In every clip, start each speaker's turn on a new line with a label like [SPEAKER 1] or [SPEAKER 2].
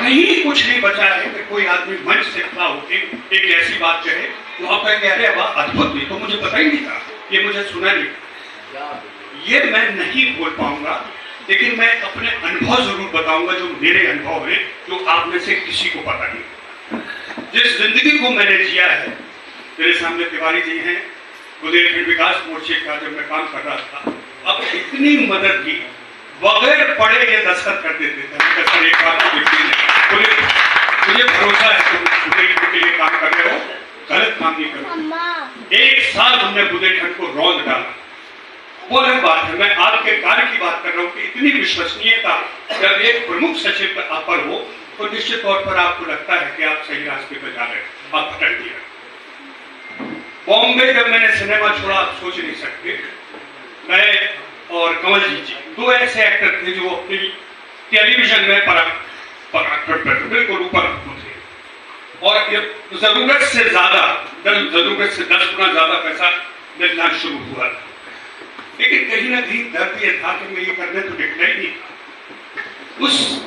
[SPEAKER 1] कहीं कुछ नहीं बचा है कि कोई आदमी मंच से खड़ा होकर एक ऐसी बात कहे तो आप कहेंगे अरे वाह अद्भुत, ये तो मुझे पता ही नहीं था, ये मुझे सुना नहीं था। ये मैं नहीं बोल पाऊंगा, लेकिन मैं अपने अनुभव जरूर बताऊंगा, जो मेरे अनुभव हैं, जो आप में से किसी को पता नहीं। जिस जिंदगी को मैंने जिया है, मेरे सामने तिवारी जी हैं, बुंदेलखंड विकास मोर्चे का जब मैं काम कर रहा था, अब इतनी मदद की, बगैर पढ़े ये दस्तखत कर देते थे। सर एक बात मुझे भरोसा है तुम बुंदेलखंड के लिए काम कर रहे हो, गलत काम नहीं करो। एक साल हमने बुंदेलखंड को रौंद डाला, वो अलग बात है। मैं आपके कार्य की बात कर रहा हूँ कि इतनी विश्वसनीयता जब एक प्रमुख सचिव आप पर हो तो निश्चित तौर पर आपको लगता है कि आप सही रास्ते पर जा रहे हैं, आप भटक दिया। बॉम्बे जब मैंने सिनेमा छोड़ा, आप सोच नहीं सकते, मैं और कंवल जी दो ऐसे एक्टर थे जो अपनी टेलीविजन में बिल्कुल ऊपर थे, और जरूरत से ज्यादा, जरूरत से 10 गुना ज्यादा पैसा मिलना शुरू हुआ था। लेकिन कहीं ना कहीं दर्द ये था कि मैं ये करने तो दिखना ही नहीं था।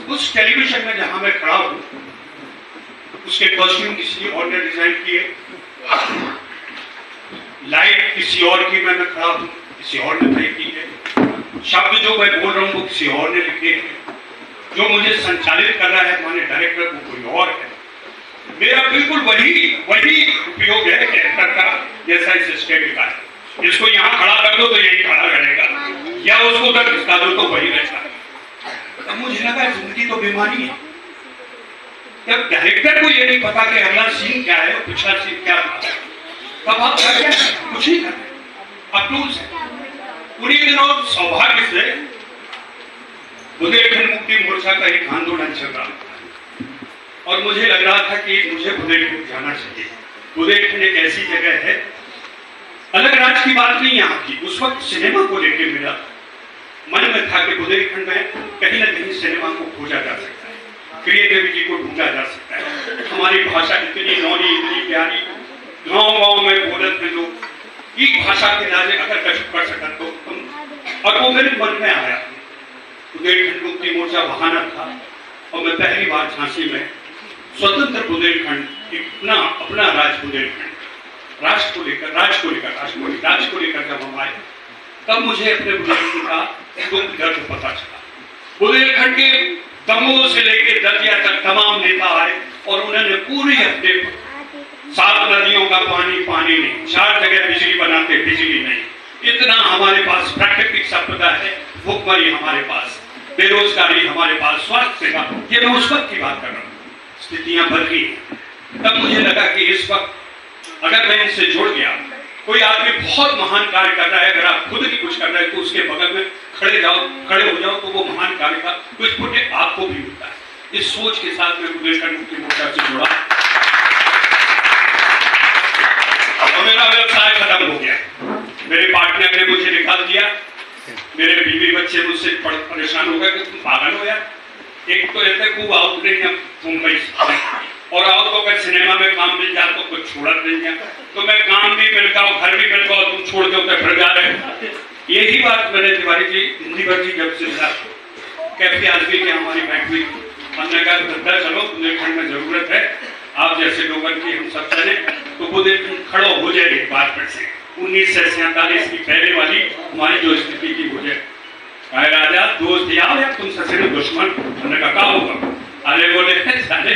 [SPEAKER 1] उस टेलीविजन में जहां मैं खड़ा हूं, उसके कॉस्ट्यूम किसी और ने डिजाइन किए, लाइट किसी और की, मैं खड़ा हूं किसी और ने तय की है, शब्द जो मैं बोल रहा हूं वो किसी और ने लिखे हैं, जो मुझे संचालित कर रहा है माने डायरेक्टर वो कोई और है। मेरा बिल्कुल वही उपयोग है एक्टर का जैसा इस स्टेट का है। इसको यहाँ खड़ा कर दो तो यही खड़ा रहेगा, या उसको उधर खिसका दो तो वही रहता है। अब मुझे लगा जिंदगी तो बीमारी है। जब डायरेक्टर को ये नहीं पता कि अगला सीन क्या है और पिछला सीन क्या था, तब आप क्या कुछ नहीं करते, अटूट है। उन्हीं दिनों सौभाग्य से बुंदेलखंड मुक्ति मोर्चा का एक आंदोलन चल रहा था, और मुझे लग रहा था कि मुझे बुंदेलखंड जाना चाहिए। बुंदेलखंड एक ऐसी जगह है, अलग राज्य की बात नहीं यहाँ की, उस वक्त सिनेमा को लेकर मेरा मन में था कि बुंदेलखंड में कहीं ना कहीं सिनेमा को खोजा जा सकता है, क्रिएटिविटी को ढूंढा जा सकता है। हमारी भाषा इतनी नौनी, इतनी प्यारी, गाँव में बोलते हैं लोग, एक भाषा के नाते अगर कछ कर सकता तो तुम, और वो मेरे मन में आया। बुंदेलखंड मुक्ति मोर्चा बहाना था, और मैं पहली बार झांसी में स्वतंत्र बुंदेलखंड, अपना राज्य बुंदेलखंड, राष्ट्र को लेकर जब हम आए, तब मुझे अपने बुंदेलखंड का दुख दर्द पता चला। बुंदेलखंड के दमोह से लेकर दतिया तक तमाम नेता आए, और उन्होंने पूरी हफ्ते 7 नदियों का पानी नहीं, 4 जगह बिजली बनाते, बिजली नहीं। इतना हमारे पास प्राकृतिक संपदा है, भूखमरी हमारे पास, बेरोजगारी हमारे पास, स्वास्थ्य सेवा, ये मैं उस वक्त की बात कर रहा हूँ। स्थितियां बदली। तब मुझे लगा कि इस वक्त अगर मैं इससे जुड़ गया, कोई आदमी बहुत महान कार्य कर रहा है, अगर आप खुद नहीं कुछ कर रहे हैं तो उसके बगल में खड़े हो जाओ तो वो महान कार्य का कुछ पुण्य आपको भी मिलता है। इस सोच के साथ मैं बुंदेलखंड मुक्ति मोर्चा से जुड़ा, और मेरा व्यवसाय खत्म हो गया। मेरे पार्टनर ने मुझे निकाल दिया, मेरे बीवी बच्चे मुझसे परेशान हो गए कि तुम पागल हो यार, एक तो रहते खूब आओ नहीं हम मुंबई से, और आओ तो अगर सिनेमा में काम मिल जाए तो कुछ छोड़ नहीं है, तो मैं काम भी मिल गया, घर भी मिल गया, तुम छोड़ दो फिर जा रहे। यही बात मैंने तिवारी जी, हिंदी जी जब से कैफे आदमी की हमारी बैठ हुई, हमने कहा धंधा चलो बुंदेलखंड में जरूरत है, आप जैसे लोगों की हम सब चले तो बुंदेलखंड खड़ा हो जाए एक बार फिर से 1947 की पहले वाली हमारी जो स्थिति की हो जाए। राजा दोस्त याद है तुम ससुर दुश्मन, हमने कहा होगा, अरे बोले साले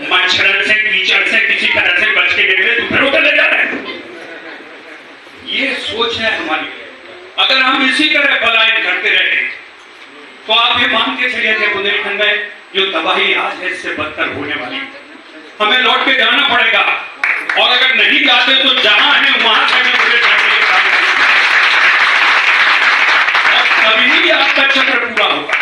[SPEAKER 1] मच्छर से कीचड़ से किसी तरह से बच के निकले तो फिर उधर ले जा रहे हैं। ये सोच है हमारी। अगर हम इसी तरह पलायन करते रहे तो आप ये मान के चलिए थे बुंदेलखंड में जो तबाही आज है इससे बदतर होने वाली, हमें लौट के जाना पड़ेगा, और अगर नहीं जाते तो जहां है वहां से तभी ही आपका चक्र पूरा होगा।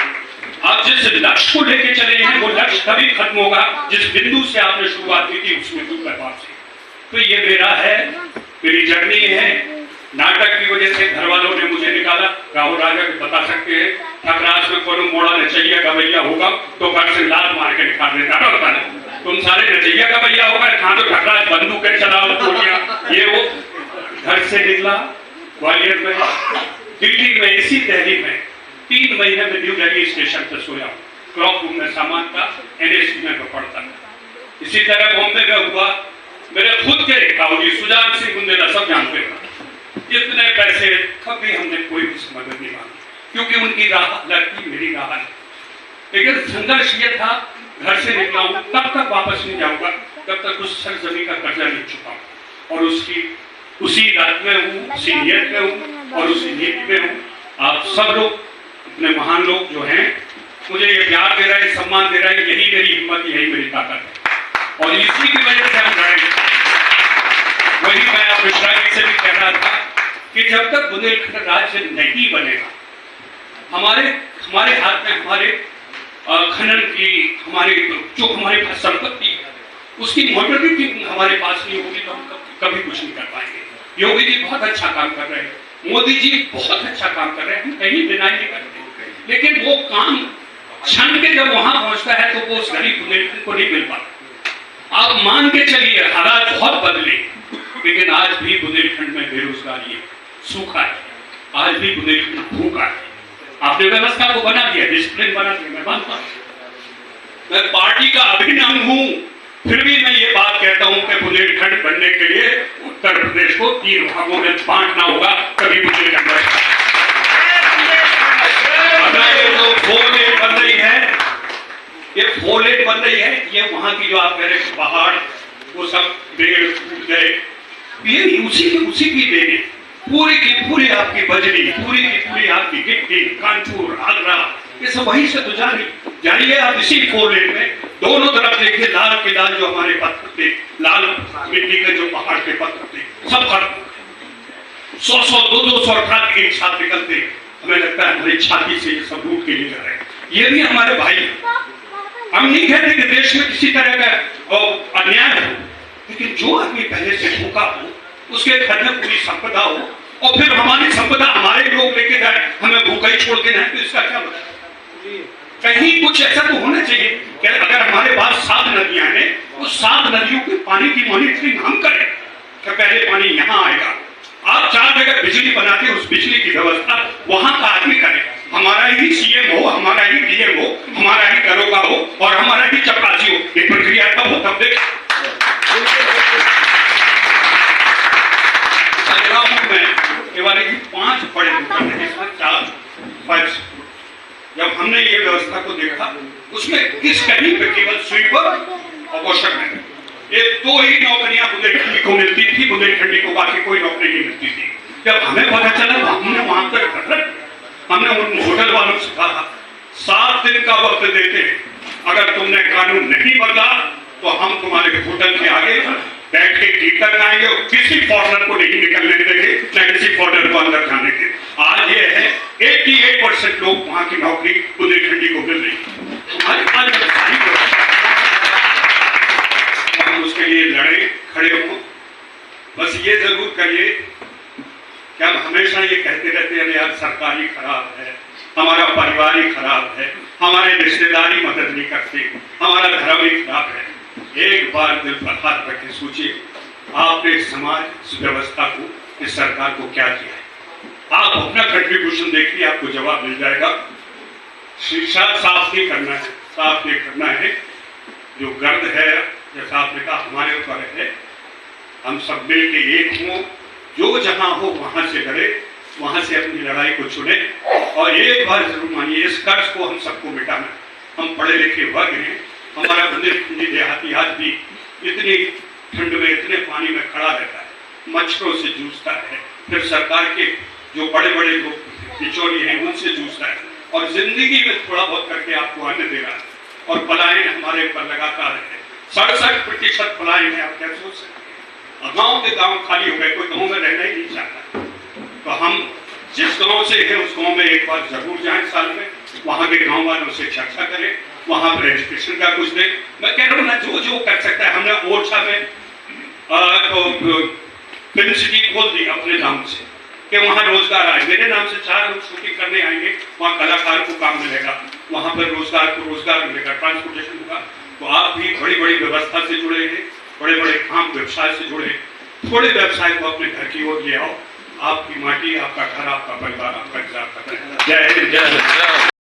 [SPEAKER 1] आप जिस लक्ष्य को लेके चले हैं वो लक्ष्य तभी खत्म होगा जिस बिंदु से आपने शुरुआत की थी उस बिंदु पर से। तो ये मेरा है, मेरी जर्नी है। नाटक की वजह से घर वालों ने मुझे निकाला, राहुल राजा को बता सकते हैं, ठकराज में कोनो मोड़ा नचैया का भैया होगा तो घर से लात मार के निकाल देता था, बता नहीं तुम सारे नचैया का भैया होगा, कहाँ तो ठकराज बंदूक के चलाओ गोलियां। ये वो घर से निकला ग्वालियर में, दिल्ली में, इसी दिल्ली में 3 महीने में न्यू दिल्ली स्टेशन पर सोया, क्लॉक रूम में सामान था, NSP देखने को पड़ता है। इसी तरह बॉम्बे में हुआ, मेरे खुद के ताऊजी सुजान सिंह बुंदेला सब जानते हैं, इतने पैसे कभी हमने कोई भी मदद नहीं मांगी, क्योंकि उनकी राह अलग थी, मेरी राह अलग। लेकिन संघर्ष ये था, घर से निकला हूं तब तक वापस नहीं जाऊंगा तब तक उस सरजमी का कर्जा नहीं चुकाऊं, और उसी रात में हूँ, उसी नियत में हूँ और उसी नीति में हूँ। आप सब लोग, अपने महान लोग जो हैं, मुझे ये प्यार दे रहे हैं, सम्मान दे रहे हैं, यही मेरी हिम्मत, यही मेरी ताकत है, और इसी की वजह से हम लड़ेंगे। वही मैं अब मिश्रा जी से भी कह रहा था कि जब तक बुंदेलखंड राज्य नहीं बनेगा, हमारे हाथ में हमारे खनन की, जो हमारे पास संपत्ति है उसकी मॉडर्निटी हमारे पास नहीं होगी तो हम कभी कुछ नहीं कर पाएंगे। योगी जी बहुत अच्छा काम कर रहे हैं, मोदी जी बहुत अच्छा काम कर रहे हैं, हम कहीं डिनाई नहीं करते, लेकिन वो काम क्षण के जब वहां पहुंचता है तो वो उस गरीब बुंदेलखंड को नहीं मिल पाता। आप मान के चलिए हालात बहुत बदले, लेकिन आज भी बुंदेलखंड में बेरोजगारी है, सूखा है, आज भी बुंदेलखंड भूखा है। आपने व्यवस्था को बना दिया, डिसिप्लिन बना दिया, मैं मानता हूं, मैं पार्टी का अभिन्न अंग हूं, फिर भी मैं ये बात कहता हूं कि बुंदेलखंड बनने के लिए उत्तर प्रदेश को 3 भागों में बांटना होगा, तभी बुंदेलखंड बनेगा। ये जो 4 लेन बन रही है, ये 4 लेन बन रही है, ये वहां की जो आप कह रहे पहाड़, वो सब पेड़ टूट गए, ये उसी की देन है। पूरी की पूरी आपकी बजरी, पूरी की पूरी आपकी गिट्टी, कानपुर, आगरा, ये सब वहीं से तो जाइए आप इसी 4 लेन में, दोनों तरफ देखिए लाल के लाल जो हमारे पत्थर थे, लाल मिट्टी के जो पहाड़ के पत्थर थे, सब खत्म, 100-100, 200 ट्रक एक साथ निकलते, हमें लगता है हमारी छाती से ये सब लूट के लिए जा रहे हैं। ये भी हमारे भाई हैं। हम नहीं कहते कि देश में किसी तरह का अन्याय हो, लेकिन जो आदमी पहले से भूखा हो, उसके घर में पूरी संपदा हो, और फिर हमारी संपदा हमारे लोग लेके जाए, हमें भूखा ही छोड़ के जाए, तो इसका क्या मतलब? कहीं कुछ ऐसा तो होना चाहिए कि अगर हमारे पास 7 नदियां हैं, उस 7 नदियों के पानी की मॉनिटरिंग हम करें कि पहले पानी यहाँ आएगा। आप 4 जगह बिजली बनाते, उस बिजली की व्यवस्था वहां का आदमी करे, हमारा ही सीएम हो, हमारा ही डीएम हो, हमारा ही दरोगा हो और हमारा ही चपरासी हो। ये प्रक्रिया कब हो तब देख। में 5 बड़े होटल हैं, इसमें 4 5। जब हमने ये व्यवस्था को देखा, उसमें किस कहीं पे केवल स्वीपर और वॉशरमैन, ये 2 ही नौकरियां बुंदेलखंडी को मिलती थी, बुंदेलखंडी को बाकी कोई नौकरी नहीं मिलती थी। जब हमें पता चला तो हमने वहां पर हमने उन होटल वालों से कहा 7 दिन का वक्त देते हैं, अगर तुमने कानून नहीं बदला तो हम तुम्हारे होटल के आगे बैठ के कीर्तन गाएंगे और किसी फॉरनर को नहीं निकलने देंगे, न किसी फॉरनर को अंदर जाने देंगे। आज ये है 88% लोग वहां की नौकरी बुंदेलखंडी को मिल रही है। हमारे पास हम उसके लिए लड़े, खड़े हों। बस ये जरूर करिए कि हम हमेशा ये कहते रहते हैं यार सरकार ही खराब है, हमारा परिवार ही खराब है, हमारे रिश्तेदारी मदद नहीं करते, हमारा धर्म ही खराब है। एक बार दिल पर हाथ रख के सोचिए, आपने समाज, इस व्यवस्था को, इस सरकार को क्या किया है। आप अपना कंट्रीब्यूशन देखिए, आपको जवाब मिल जाएगा। शीशा साफ नहीं करना है, साफ नहीं करना है। जो गर्द है, जैसा आपने कहा, हमारे ऊपर है, हम सब मिल के एक हों, जो जहां हो वहां से लड़े, वहां से अपनी लड़ाई को चुने, और एक बार जरूर मानिए इस कर्ज को हम सबको मिटाना। हम पढ़े लिखे वर्ग हैं, हमारा बुंदेलखंडी देहाती आज भी इतनी ठंड में, इतने पानी में खड़ा रहता है, मच्छरों से जूझता है, फिर सरकार के जो बड़े बड़े लोग बिचौली हैं उनसे जूझता है, और जिंदगी में थोड़ा बहुत करके आपको अन्न दे रहा है, और पलायन हमारे ऊपर लगातार है। 67% पलायन है, आप क्या सोच सकते हैं। गांव के गांव खाली हो गए, कोई गांव में रहना ही नहीं चाहता। तो हम जिस गांव से हैं उस गांव में एक बार जरूर जाएं साल में, वहां के गांव वालों से चर्चा करें, वहां पर एजुकेशन का कुछ दें। मैं कह रहा हूँ ना, जो कर सकता है। हमने ओरछा में फिल्म सिटी खोल दी अपने नाम से कि वहाँ रोजगार आए। मेरे नाम से 4 लोग शूटिंग करने आएंगे, वहाँ कलाकार को काम मिलेगा, वहाँ पर रोजगार को रोजगार मिलेगा, ट्रांसपोर्टेशन होगा। तो आप भी बड़ी बड़ी व्यवस्था से जुड़े हैं, बड़े बड़े काम व्यवसाय से जुड़े, थोड़े व्यवसाय को अपने घर की ओर ले आओ। आपकी माटी, आपका घर, आपका परिवार, आपका इंतजार कर रहे हैं। जय हिंद, जय हिंद।